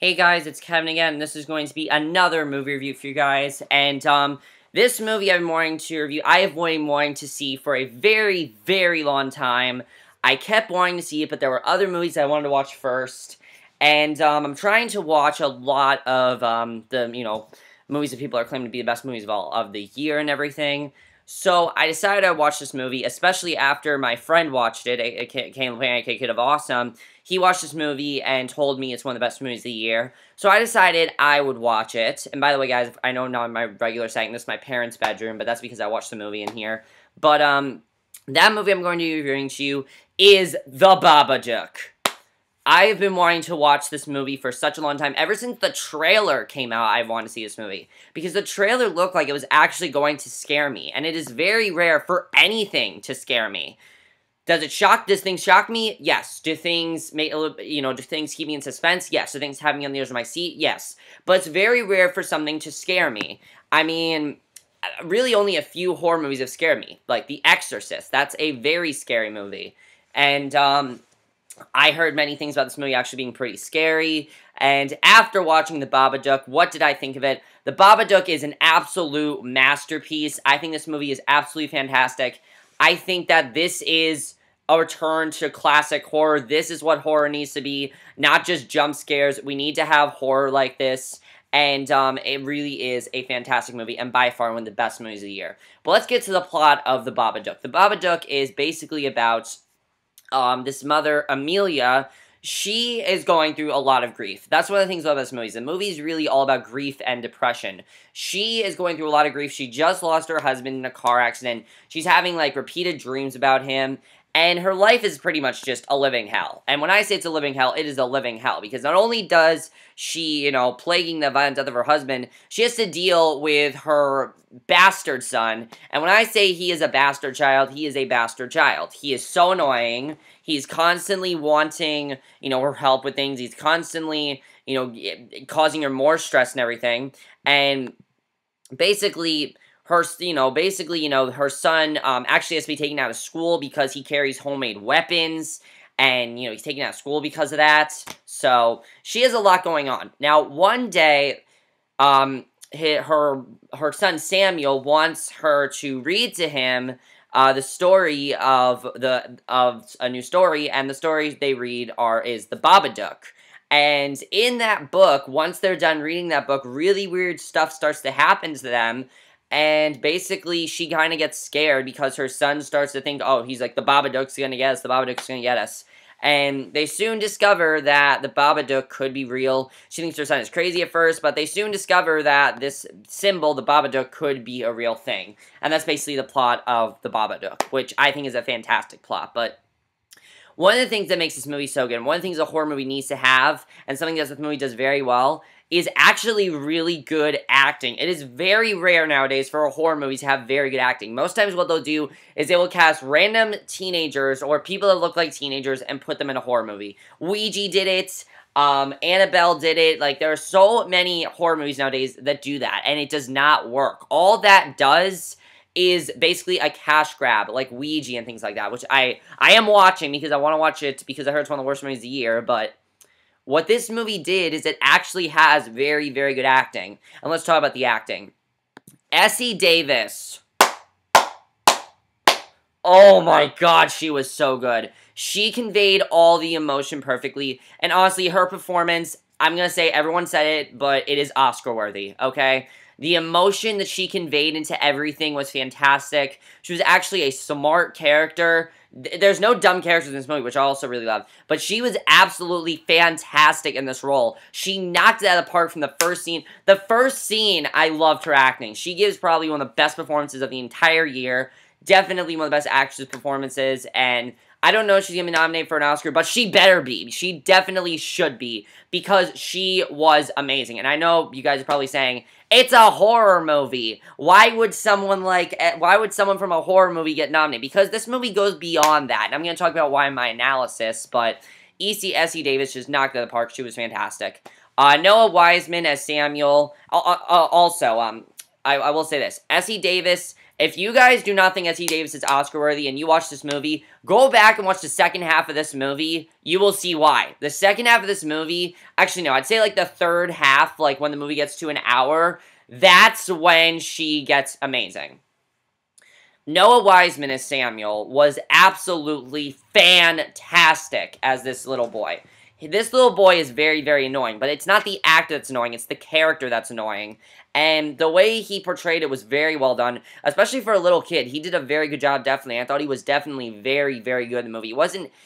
Hey guys, it's Kevin again, and this is going to be another movie review for you guys, and, this movie I've been wanting to review, I have been wanting to see for a very, very long time. I kept wanting to see it, but there were other movies I wanted to watch first, and, I'm trying to watch a lot of, movies that people are claiming to be the best movies of the year and everything. So, I decided I'd watch this movie, especially after my friend watched it, a Kid of Awesome. He watched this movie and told me it's one of the best movies of the year. So I decided I would watch it. And by the way, guys, I know now in my regular setting, this is my parents' bedroom, but that's because I watched the movie in here. But, that movie I'm going to be reviewing to you is The Babadook. I have been wanting to watch this movie for such a long time. Ever since the trailer came out, I've wanted to see this movie. Because the trailer looked like it was actually going to scare me. And it is very rare for anything to scare me. Does things shock me? Yes. Do things do things keep me in suspense? Yes. Do things have me on the edge of my seat? Yes. But it's very rare for something to scare me. I mean, really only a few horror movies have scared me. Like The Exorcist. That's a very scary movie. And, I heard many things about this movie actually being pretty scary, and after watching The Babadook, what did I think of it? The Babadook is an absolute masterpiece. I think this movie is absolutely fantastic. I think that this is a return to classic horror. This is what horror needs to be, not just jump scares. We need to have horror like this, and it really is a fantastic movie, and by far one of the best movies of the year. But let's get to the plot of The Babadook. The Babadook is basically about this mother, Amelia. She is going through a lot of grief. That's one of the things about this movie. The movie is really all about grief and depression. She is going through a lot of grief. She just lost her husband in a car accident. She's having, like, repeated dreams about him. And her life is pretty much just a living hell. And when I say it's a living hell, it is a living hell. Because not only does she, plaguing the violent death of her husband, she has to deal with her bastard son. And when I say he is a bastard child, he is a bastard child. He is so annoying. He's constantly wanting, her help with things. He's constantly, causing her more stress and everything. And basically her son actually has to be taken out of school because he carries homemade weapons, and, he's taken out of school because of that. So, she has a lot going on. Now, one day, her son Samuel wants her to read to him the story of a new story, and the story they read is The Babadook. And in that book, once they're done reading that book, really weird stuff starts to happen to them. And basically, she kind of gets scared because her son starts to think, oh, he's like, the Babadook's gonna get us, the Babadook's gonna get us. And they soon discover that the Babadook could be real. She thinks her son is crazy at first, but they soon discover that this symbol, the Babadook, could be a real thing. And that's basically the plot of the Babadook, which I think is a fantastic plot. But one of the things that makes this movie so good, and one of the things a horror movie needs to have, and something that this movie does very well, is actually really good acting. It is very rare nowadays for horror movies to have very good acting. Most times what they'll do is they will cast random teenagers or people that look like teenagers and put them in a horror movie. Ouija did it. Annabelle did it. Like, there are so many horror movies nowadays that do that, and it does not work. All that does is basically a cash grab, like Ouija and things like that, which I am watching because I want to watch it because I heard it's one of the worst movies of the year, but what this movie did is it actually has very, very good acting. And let's talk about the acting. Essie Davis. Oh my god, she was so good. She conveyed all the emotion perfectly. And honestly, her performance, I'm going to say everyone said it, but it is Oscar-worthy, okay? The emotion that she conveyed into everything was fantastic. She was actually a smart character. There's no dumb characters in this movie, which I also really love. But she was absolutely fantastic in this role. She knocked it out of the park from the first scene. The first scene, I loved her acting. She gives probably one of the best performances of the entire year. Definitely one of the best actress performances. And I don't know if she's going to be nominated for an Oscar, but she better be. She definitely should be, because she was amazing. And I know you guys are probably saying, it's a horror movie. Why would someone from a horror movie get nominated? Because this movie goes beyond that. And I'm going to talk about why in my analysis, but Essie Davis just knocked it out of the park. She was fantastic. Noah Wiseman as Samuel. I will say this. Essie Davis If you guys do not think S.E. Davis is Oscar-worthy and you watch this movie, go back and watch the second half of this movie. You will see why. The second half of this movie, actually no, I'd say like the third half, like when the movie gets to an hour, that's when she gets amazing. Noah Wiseman as Samuel was absolutely fantastic as this little boy. This little boy is very, very annoying, but it's not the actor that's annoying, it's the character that's annoying. And the way he portrayed it was very well done, especially for a little kid. He did a very good job, definitely. I thought he was definitely very, very good in the movie.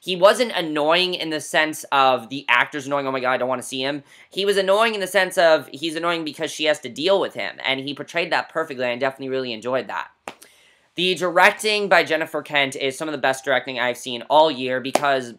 He wasn't annoying in the sense of the actor's annoying, oh my god, I don't want to see him. He was annoying in the sense of he's annoying because she has to deal with him, and he portrayed that perfectly, and I definitely really enjoyed that. The directing by Jennifer Kent is some of the best directing I've seen all year, because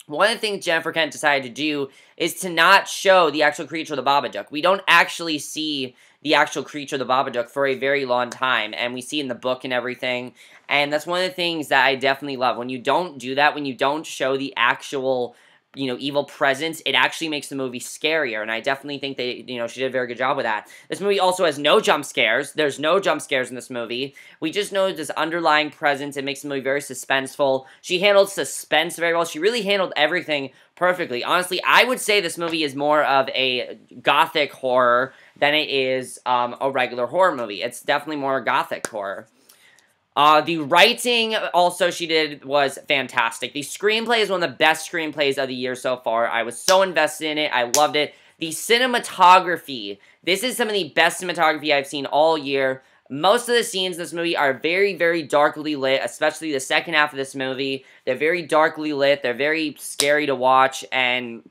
one of the things Jennifer Kent decided to do is to not show the actual creature of the Babadook. We don't actually see the actual creature of the Babadook for a very long time, and we see in the book and everything, and that's one of the things that I definitely love. When you don't do that, when you don't show the actual, evil presence, it actually makes the movie scarier, and I definitely think they, she did a very good job with that. This movie also has no jump scares. There's no jump scares in this movie. We just know this underlying presence. It makes the movie very suspenseful. She handled suspense very well. She really handled everything perfectly. Honestly, I would say this movie is more of a gothic horror than it is a regular horror movie. It's definitely more gothic horror. The writing also she did was fantastic. The screenplay is one of the best screenplays of the year so far. I was so invested in it. I loved it. The cinematography. This is some of the best cinematography I've seen all year. Most of the scenes in this movie are very, very darkly lit, especially the second half of this movie. They're very darkly lit. They're very scary to watch, and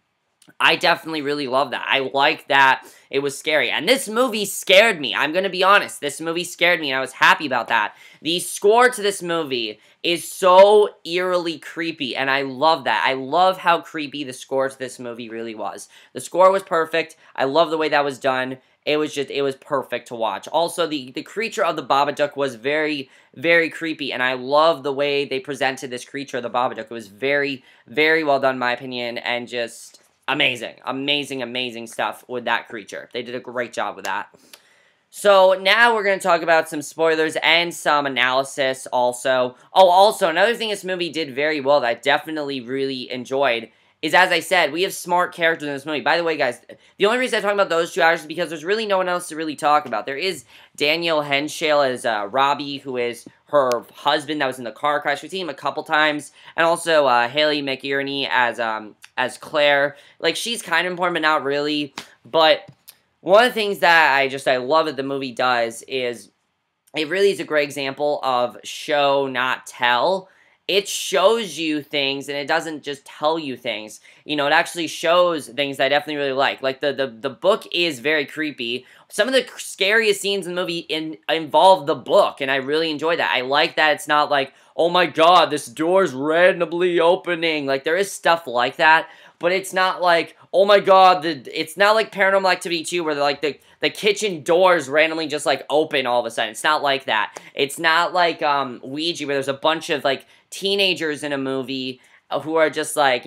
I definitely really love that. I like that it was scary. And this movie scared me. I'm going to be honest. This movie scared me, and I was happy about that. The score to this movie is so eerily creepy, and I love that. I love how creepy the score to this movie really was. The score was perfect. I love the way that was done. It was perfect to watch. Also, the creature of the Babadook was very, very creepy, and I love the way they presented this creature of the Babadook. It was very, very well done, in my opinion, and just amazing, amazing, amazing stuff with that creature. They did a great job with that. So, now we're going to talk about some spoilers and some analysis also. Oh, also, another thing this movie did very well that I definitely really enjoyed is, as I said, we have smart characters in this movie. By the way, guys, the only reason I'm talking about those two actors is because there's really no one else to really talk about. There is Daniel Henshall as Robbie, who is her husband that was in the car crash. We've seen him a couple times. And also Haley McInerney as Claire. Like, she's kind of important, but not really. But one of the things that I love that the movie does is it really is a great example of show, not tell. It shows you things, and it doesn't just tell you things. It actually shows things that I definitely really like. Like, the book is very creepy. Some of the scariest scenes in the movie involve the book, and I really enjoy that. I like that it's not like, oh my god, this door's randomly opening. Like, there is stuff like that, but it's not like, oh my god, it's not like Paranormal Activity 2 where the kitchen doors randomly just, like, open all of a sudden. It's not like that. It's not like Ouija where there's a bunch of, like, teenagers in a movie who are just, like,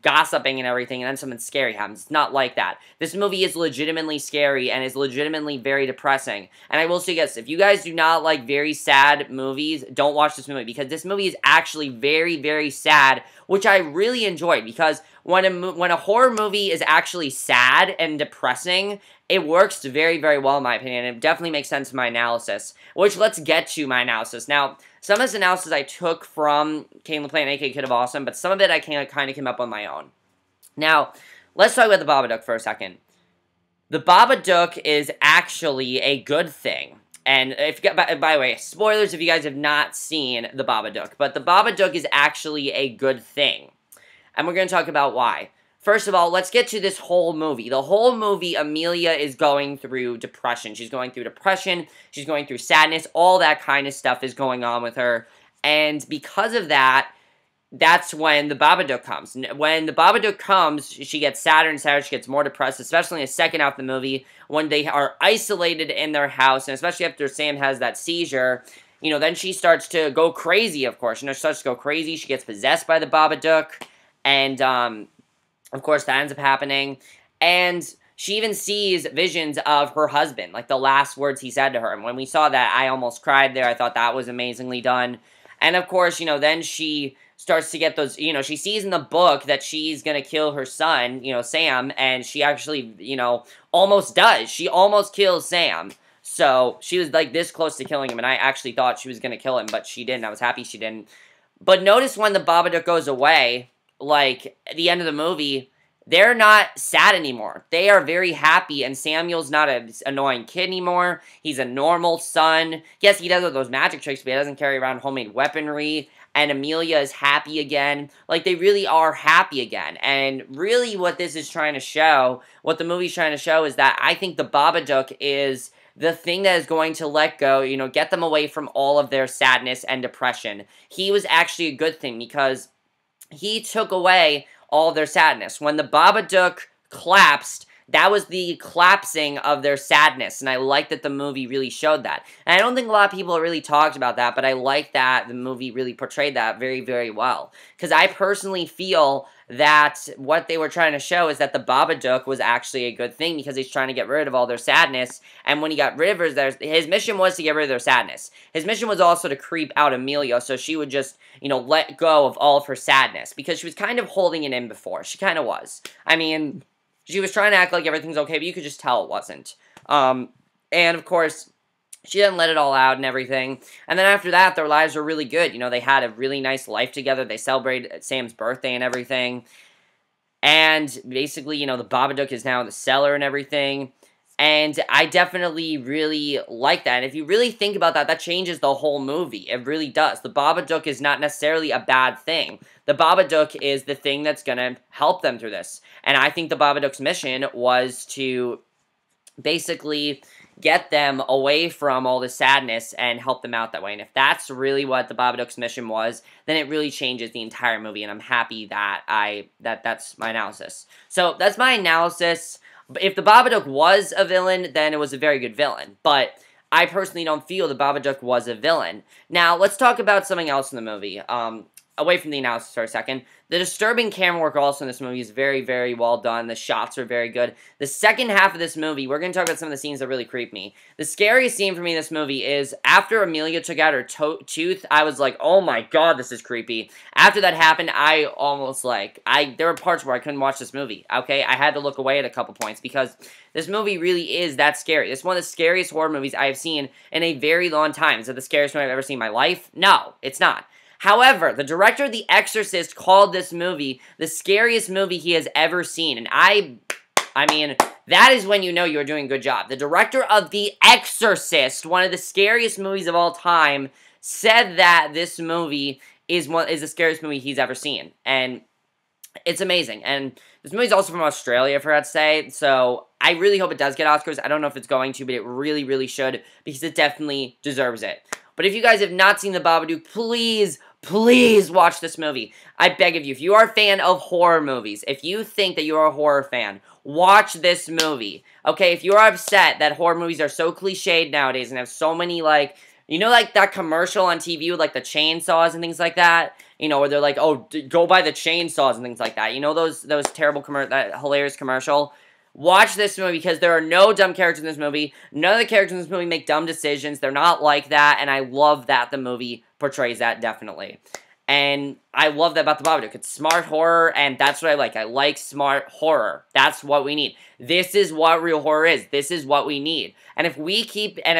gossiping and everything, and then something scary happens. It's not like that. This movie is legitimately scary and is legitimately very depressing. And I will say, yes, if you guys do not like very sad movies, don't watch this movie, because this movie is actually very, very sad, which I really enjoyed, because when a horror movie is actually sad and depressing, it works very, very well in my opinion. It definitely makes sense in my analysis, which let's get to my analysis. Now, some of this analysis I took from Kane LaPlante, aka Kid of Awesome, but some of it I kind of came up on my own. Now, let's talk about the Babadook for a second. The Babadook is actually a good thing. And by the way, spoilers if you guys have not seen the Babadook, but the Babadook is actually a good thing. And we're going to talk about why. First of all, let's get to this whole movie. The whole movie, Amelia is going through depression. She's going through depression. She's going through sadness. All that kind of stuff is going on with her. And because of that, that's when the Babadook comes. When the Babadook comes, she gets sadder and sadder. She gets more depressed, especially in the second half of the movie, when they are isolated in their house, and especially after Sam has that seizure, then she starts to go crazy, of course. She starts to go crazy. She gets possessed by the Babadook, and, of course, that ends up happening. And she even sees visions of her husband, like the last words he said to her. And when we saw that, I almost cried there. I thought that was amazingly done. And of course, then she starts to get those, she sees in the book that she's going to kill her son, Sam, and she actually, almost does. She almost kills Sam. So, she was, like, this close to killing him, and I actually thought she was going to kill him, but she didn't. I was happy she didn't. But notice when the Babadook goes away, like, at the end of the movie, they're not sad anymore. They are very happy, and Samuel's not an annoying kid anymore. He's a normal son. Yes, he does all those magic tricks, but he doesn't carry around homemade weaponry. And Amelia is happy again. Like, they really are happy again. And really what this is trying to show, what the movie's trying to show, is that I think the Babadook is the thing that is going to let go, get them away from all of their sadness and depression. He was actually a good thing because he took away all of their sadness. When the Babadook collapsed, that was the collapsing of their sadness, and I like that the movie really showed that. And I don't think a lot of people really talked about that, but I like that the movie really portrayed that very, very well. Because I personally feel that what they were trying to show is that the Babadook was actually a good thing because he's trying to get rid of all their sadness, and when he got rid of his mission was to get rid of their sadness. His mission was also to creep out Amelia so she would just, let go of all of her sadness, because she was kind of holding it in before. She kind of was. I mean, she was trying to act like everything's okay, but you could just tell it wasn't. And, of course, she didn't let it all out and everything. And then after that, their lives were really good. They had a really nice life together. They celebrated Sam's birthday and everything. And basically, the Babadook is now in the cellar and everything. And I definitely really like that. And if you really think about that, that changes the whole movie. It really does. The Babadook is not necessarily a bad thing. The Babadook is the thing that's going to help them through this. And I think the Babadook's mission was to basically get them away from all the sadness and help them out that way. And if that's really what the Babadook's mission was, then it really changes the entire movie. And I'm happy that that's my analysis. So that's my analysis. If the Babadook was a villain, then it was a very good villain. But I personally don't feel the Babadook was a villain. Now, let's talk about something else in the movie. Away from the analysis for a second. The disturbing camera work also in this movie is very, very well done. The shots are very good. The second half of this movie, we're going to talk about some of the scenes that really creep me. The scariest scene for me in this movie is after Amelia took out her tooth, I was like, oh my god, this is creepy. After that happened, I almost there were parts where I couldn't watch this movie, okay? I had to look away at a couple points because this movie really is that scary. It's one of the scariest horror movies I have seen in a very long time. Is it the scariest movie I've ever seen in my life? No, it's not. However, the director of The Exorcist called this movie the scariest movie he has ever seen. And I mean, that is when you know you're doing a good job. The director of The Exorcist, one of the scariest movies of all time, said that this movie is the scariest movie he's ever seen. And it's amazing. And this movie's also from Australia, for God's sake. So I really hope it does get Oscars. I don't know if it's going to, but it really, really should, because it definitely deserves it. But if you guys have not seen The Babadook, please, please watch this movie. I beg of you, if you are a fan of horror movies, if you think that you're a horror fan, watch this movie. Okay, if you're upset that horror movies are so cliched nowadays and have so many, like that commercial on TV with, the chainsaws and things like that? Where they're like, oh, go buy the chainsaws and things like that. Those terrible, that hilarious commercial? Watch this movie, because there are no dumb characters in this movie. None of the characters in this movie make dumb decisions. They're not like that, and I love that the movie portrays that, definitely. And I love that about the Babadook. It's smart horror, and that's what I like. I like smart horror. That's what we need. This is what real horror is. This is what we need. And if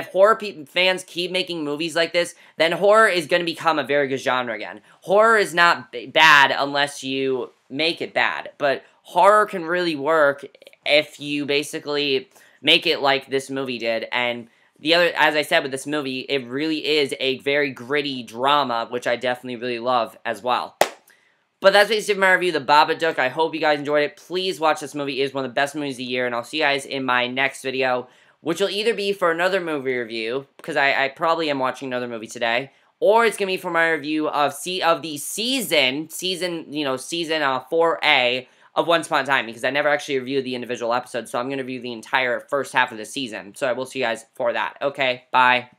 horror fans keep making movies like this, then horror is going to become a very good genre again. Horror is not bad unless you make it bad, but horror can really work if you basically make it like this movie did. And as I said with this movie, it really is a very gritty drama, which I definitely really love as well. But that's basically my review of The Babadook. I hope you guys enjoyed it. Please watch this movie. It is one of the best movies of the year, and I'll see you guys in my next video, which will either be for another movie review, because I probably am watching another movie today, or it's going to be for my review of the season 4A of Once Upon a Time, because I never actually reviewed the individual episodes, so I'm going to review the entire first half of the season. So I will see you guys for that. Okay, bye.